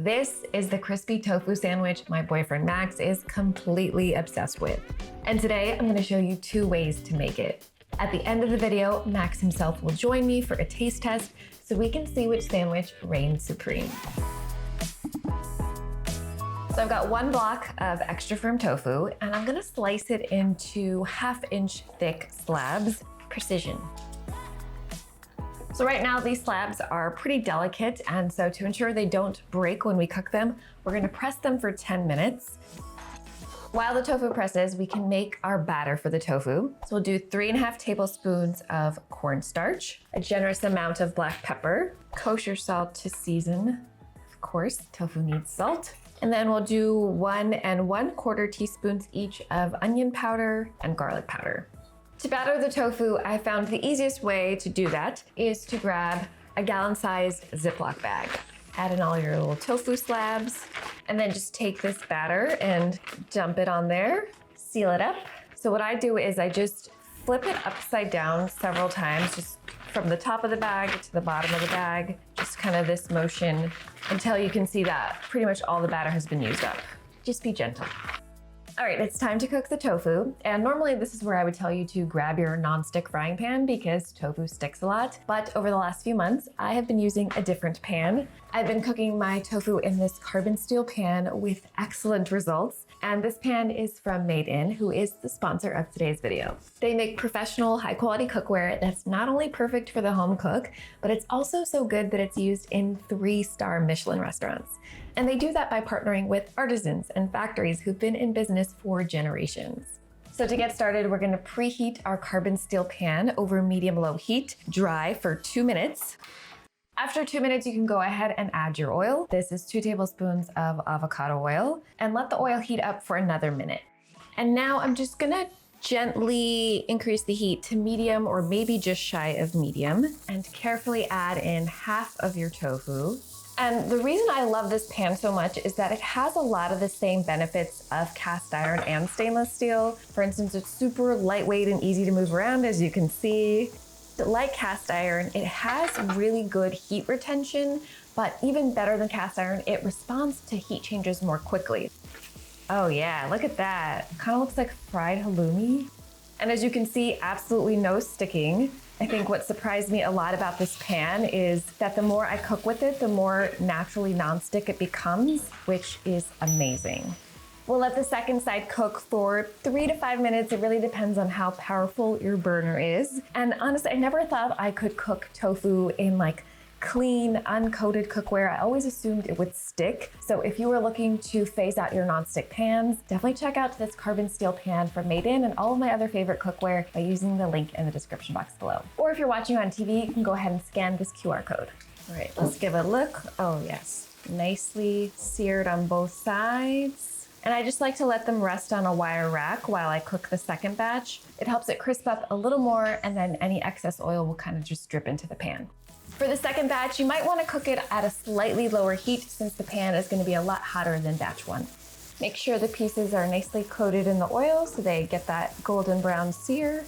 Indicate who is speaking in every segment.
Speaker 1: This is the crispy tofu sandwich my boyfriend Max is completely obsessed with. And today I'm going to show you 2 ways to make it. At the end of the video, Max himself will join me for a taste test so we can see which sandwich reigns supreme. So I've got 1 block of extra firm tofu and I'm going to slice it into 1/2 inch thick slabs, precision. So right now these slabs are pretty delicate, and so to ensure they don't break when we cook them, we're gonna press them for 10 minutes. While the tofu presses, we can make our batter for the tofu. So we'll do 3.5 tablespoons of cornstarch, a generous amount of black pepper, kosher salt to season. Of course, tofu needs salt. And then we'll do 1 1/4 teaspoons each of onion powder and garlic powder. To batter the tofu, I found the easiest way to do that is to grab a gallon-sized Ziploc bag. Add in all your little tofu slabs, and then just take this batter and dump it on there, seal it up. So what I do is I just flip it upside down several times, just from the top of the bag to the bottom of the bag, just kind of this motion until you can see that pretty much all the batter has been used up. Just be gentle. All right, it's time to cook the tofu. And normally this is where I would tell you to grab your nonstick frying pan because tofu sticks a lot. But over the last few months, I have been using a different pan. I've been cooking my tofu in this carbon steel pan with excellent results. And this pan is from Made In, who is the sponsor of today's video. They make professional, high quality cookware that's not only perfect for the home cook, but it's also so good that it's used in 3-star Michelin restaurants. And they do that by partnering with artisans and factories who've been in business for generations. So to get started, we're gonna preheat our carbon steel pan over medium-low heat, dry for 2 minutes. After 2 minutes, you can go ahead and add your oil. This is 2 tablespoons of avocado oil, and let the oil heat up for another minute. And now I'm just gonna gently increase the heat to medium or maybe just shy of medium, and carefully add in 1/2 of your tofu. And the reason I love this pan so much is that it has a lot of the same benefits of cast iron and stainless steel. For instance, it's super lightweight and easy to move around, as you can see. Like cast iron, it has really good heat retention, but even better than cast iron, it responds to heat changes more quickly. Oh yeah, look at that. Kind of looks like fried halloumi. And as you can see, absolutely no sticking. I think what surprised me a lot about this pan is that the more I cook with it, the more naturally nonstick it becomes, which is amazing. We'll let the second side cook for 3 to 5 minutes. It really depends on how powerful your burner is. And honestly, I never thought I could cook tofu in like clean, uncoated cookware. I always assumed it would stick. So if you were looking to phase out your nonstick pans, definitely check out this carbon steel pan from Made In and all of my other favorite cookware by using the link in the description box below. Or if you're watching on TV, you can go ahead and scan this QR code. All right, let's give it a look. Oh yes, nicely seared on both sides. And I just like to let them rest on a wire rack while I cook the second batch. It helps it crisp up a little more, and then any excess oil will kind of just drip into the pan. For the second batch, you might want to cook it at a slightly lower heat since the pan is going to be a lot hotter than batch 1. Make sure the pieces are nicely coated in the oil so they get that golden brown sear.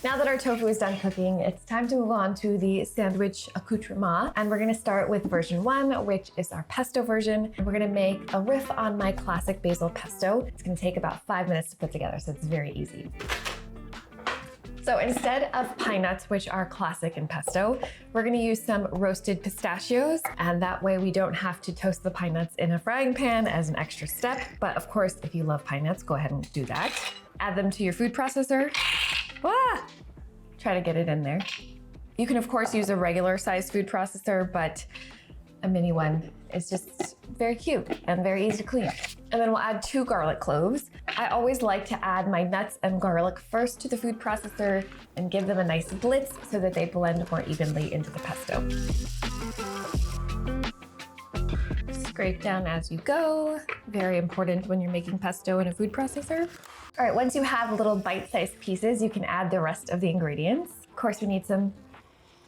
Speaker 1: Now that our tofu is done cooking, it's time to move on to the sandwich accoutrement. And we're gonna start with version 1, which is our pesto version. And we're gonna make a riff on my classic basil pesto. It's gonna take about 5 minutes to put together, so it's very easy. So instead of pine nuts, which are classic in pesto, we're gonna use some roasted pistachios, and that way we don't have to toast the pine nuts in a frying pan as an extra step. But of course, if you love pine nuts, go ahead and do that. Add them to your food processor. Ah! Try to get it in there. You can of course use a regular size food processor, but a mini one is just very cute and very easy to clean. And then we'll add 2 garlic cloves. I always like to add my nuts and garlic first to the food processor and give them a nice blitz so that they blend more evenly into the pesto. Scrape down as you go. Very important when you're making pesto in a food processor. All right, once you have little bite-sized pieces, you can add the rest of the ingredients. Of course, we need some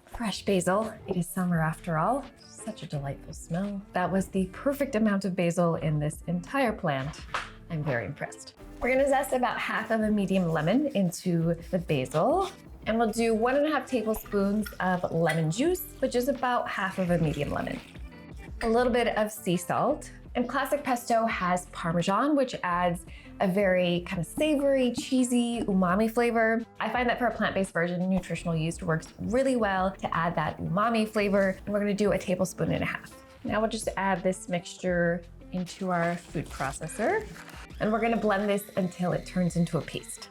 Speaker 1: fresh basil. It is summer after all. Such a delightful smell. That was the perfect amount of basil in this entire plant. I'm very impressed. We're gonna zest about 1/2 of a medium lemon into the basil. And we'll do 1.5 tablespoons of lemon juice, which is about 1/2 of a medium lemon. a little bit of sea salt. And classic pesto has Parmesan, which adds a very kind of savory, cheesy, umami flavor. I find that for a plant-based version, nutritional yeast works really well to add that umami flavor. And we're gonna do 1.5 tablespoons. Now we'll just add this mixture into our food processor. And we're gonna blend this until it turns into a paste.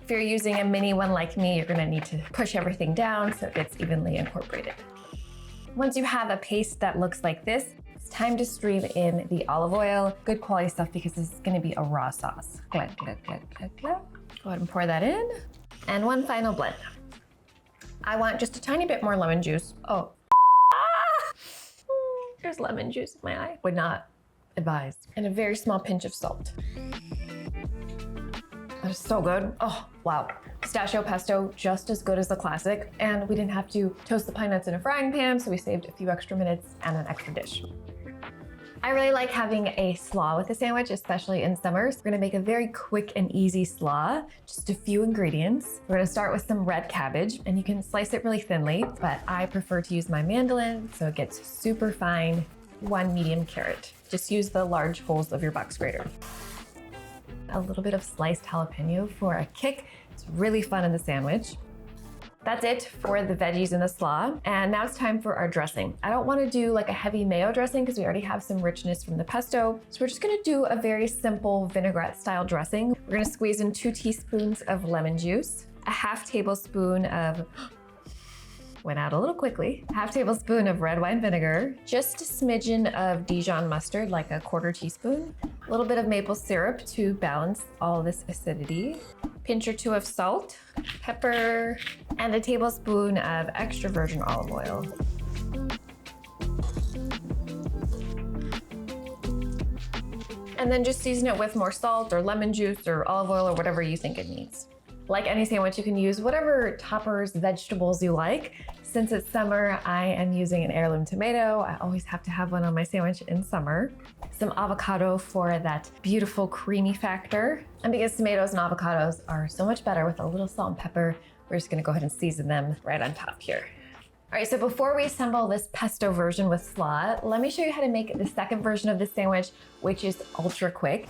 Speaker 1: If you're using a mini one like me, you're gonna need to push everything down so it gets evenly incorporated. Once you have a paste that looks like this, it's time to stream in the olive oil. Good quality stuff because this is gonna be a raw sauce. Glug, glug, glug, glug, glug. Go ahead and pour that in. And one final blend. I want just a tiny bit more lemon juice. Oh, there's lemon juice in my eye. Would not advise. And a very small pinch of salt. That is so good. Oh, wow. Pistachio pesto, just as good as the classic. And we didn't have to toast the pine nuts in a frying pan, so we saved a few extra minutes and an extra dish. I really like having a slaw with the sandwich, especially in summers. We're gonna make a very quick and easy slaw, just a few ingredients. We're gonna start with some red cabbage, and you can slice it really thinly, but I prefer to use my mandolin, so it gets super fine. 1 medium carrot. Just use the large holes of your box grater. A little bit of sliced jalapeno for a kick. It's really fun in the sandwich. That's it for the veggies in the slaw. And now it's time for our dressing. I don't want to do like a heavy mayo dressing because we already have some richness from the pesto. So we're just going to do a very simple vinaigrette style dressing. We're going to squeeze in 2 teaspoons of lemon juice, a 1/2 tablespoon of went out a little quickly. 1/2 tablespoon of red wine vinegar, just a smidgen of Dijon mustard, like a 1/4 teaspoon, a little bit of maple syrup to balance all this acidity, pinch or 2 of salt, pepper, and a tablespoon of extra virgin olive oil. And then just season it with more salt or lemon juice or olive oil or whatever you think it needs. Like any sandwich, you can use whatever toppers, vegetables you like. Since it's summer, I am using an heirloom tomato. I always have to have one on my sandwich in summer. Some avocado for that beautiful creamy factor. And because tomatoes and avocados are so much better with a little salt and pepper, we're just gonna go ahead and season them right on top here. All right, so before we assemble this pesto version with slaw, let me show you how to make the second version of the sandwich, which is ultra quick.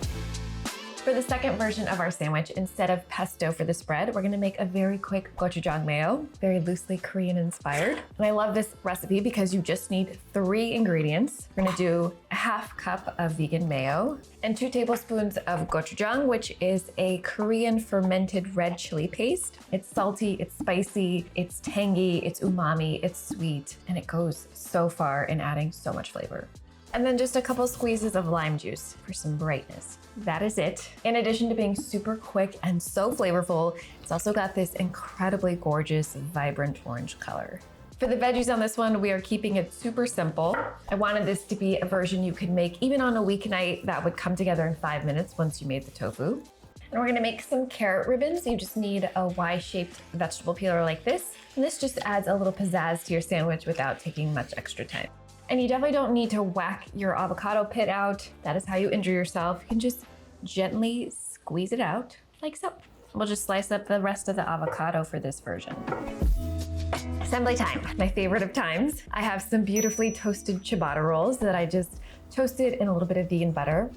Speaker 1: For the second version of our sandwich, instead of pesto for the spread, we're gonna make a very quick gochujang mayo, very loosely Korean inspired. And I love this recipe because you just need 3 ingredients. We're gonna do a 1/2 cup of vegan mayo and 2 tablespoons of gochujang, which is a Korean fermented red chili paste. It's salty, it's spicy, it's tangy, it's umami, it's sweet, and it goes so far in adding so much flavor. And then just a couple squeezes of lime juice for some brightness. That is it. In addition to being super quick and so flavorful, it's also got this incredibly gorgeous, vibrant orange color. For the veggies on this one, we are keeping it super simple. I wanted this to be a version you could make even on a weeknight that would come together in 5 minutes once you made the tofu. And we're gonna make some carrot ribbons. You just need a Y-shaped vegetable peeler like this. And this just adds a little pizzazz to your sandwich without taking much extra time. And you definitely don't need to whack your avocado pit out. That is how you injure yourself. You can just gently squeeze it out like so. We'll just slice up the rest of the avocado for this version. Assembly time, my favorite of times. I have some beautifully toasted ciabatta rolls that I just toasted in a little bit of vegan butter.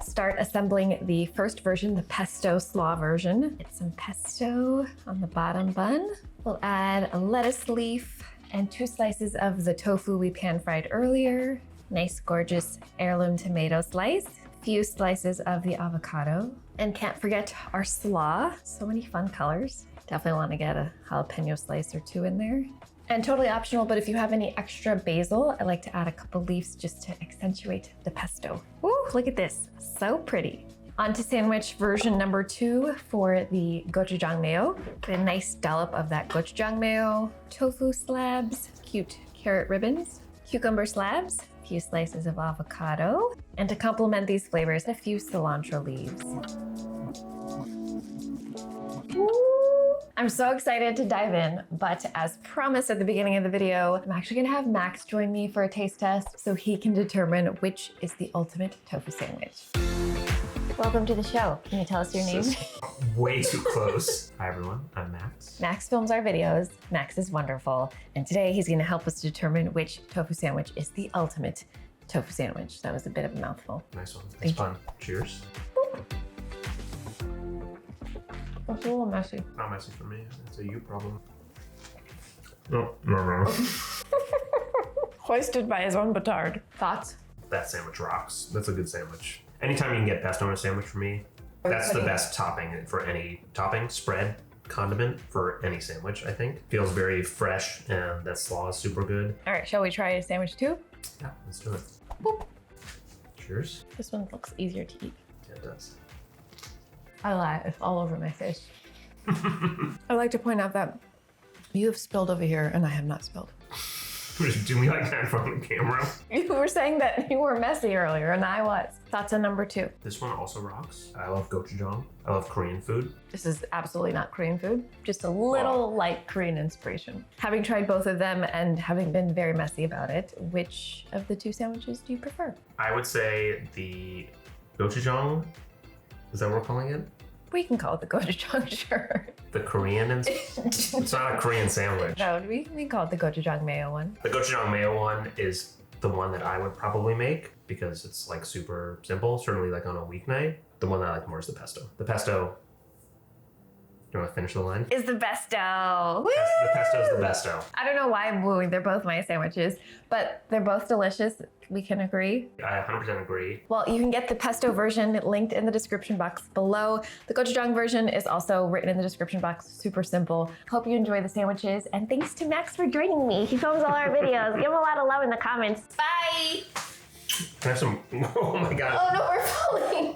Speaker 1: Start assembling the first version, the pesto slaw version. Get some pesto on the bottom bun. We'll add a lettuce leaf and 2 slices of the tofu we pan fried earlier. Nice, gorgeous heirloom tomato slice. Few slices of the avocado. And can't forget our slaw. So many fun colors. Definitely want to get a jalapeno slice or 2 in there. And totally optional, but if you have any extra basil, I like to add a couple leaves just to accentuate the pesto. Woo, look at this, so pretty. On to sandwich version number 2 for the gochujang mayo. Get a nice dollop of that gochujang mayo, tofu slabs, cute carrot ribbons, cucumber slabs, a few slices of avocado, and to complement these flavors, a few cilantro leaves. Ooh, I'm so excited to dive in, but as promised at the beginning of the video, I'm actually gonna have Max join me for a taste test so he can determine which is the ultimate tofu sandwich. Welcome to the show. Can you tell us your name?
Speaker 2: Way too close. Hi everyone, I'm Max.
Speaker 1: Max films our videos. Max is wonderful. And today he's gonna help us determine which tofu sandwich is the ultimate tofu sandwich. That was a bit of a mouthful.
Speaker 2: Nice one. It's fun. Cheers.
Speaker 1: It's a little messy.
Speaker 2: Not messy for me. It's a you problem. No.
Speaker 1: Hoisted by his own petard. Thoughts?
Speaker 2: That sandwich rocks. That's a good sandwich. Anytime you can get pesto on a sandwich for me, that's the best topping for any topping, spread, condiment for any sandwich, I think. Feels very fresh and that slaw is super good.
Speaker 1: All right, shall we try a sandwich too?
Speaker 2: Yeah, let's do it.
Speaker 1: Boop.
Speaker 2: Cheers.
Speaker 1: This one looks easier to eat.
Speaker 2: Yeah, it does.
Speaker 1: I lie, it's all over my face. I'd like to point out that you have spilled over here and I have not spilled.
Speaker 2: Do me like that in front of the camera.
Speaker 1: You were saying that you were messy earlier and I was. Thoughts on number 2?
Speaker 2: This one also rocks. I love gochujang. I love Korean food.
Speaker 1: This is absolutely not Korean food, just a little light Korean inspiration. Having tried both of them and having been very messy about it, which of the 2 sandwiches do you prefer?
Speaker 2: I would say the gochujang, is that what we're calling it?
Speaker 1: We can call it the gochujang, sure.
Speaker 2: The Korean, it's not a Korean sandwich.
Speaker 1: No, we call it the Gochujang Mayo one.
Speaker 2: The Gochujang Mayo one is the one that I would probably make because it's like super simple, certainly like on a weeknight. The one that I like more is the pesto. The pesto, you want to finish the line?
Speaker 1: Is the besto.
Speaker 2: The pesto is the besto.
Speaker 1: I don't know why I'm wooing, they're both my sandwiches, but they're both delicious. We can agree.
Speaker 2: I 100% agree.
Speaker 1: Well, you can get the pesto version linked in the description box below. The gochujang version is also written in the description box, super simple. Hope you enjoy the sandwiches, and thanks to Max for joining me. He films all our videos. Give him a lot of love in the comments. Bye!
Speaker 2: Can I have some, oh my God.
Speaker 1: Oh no, we're falling.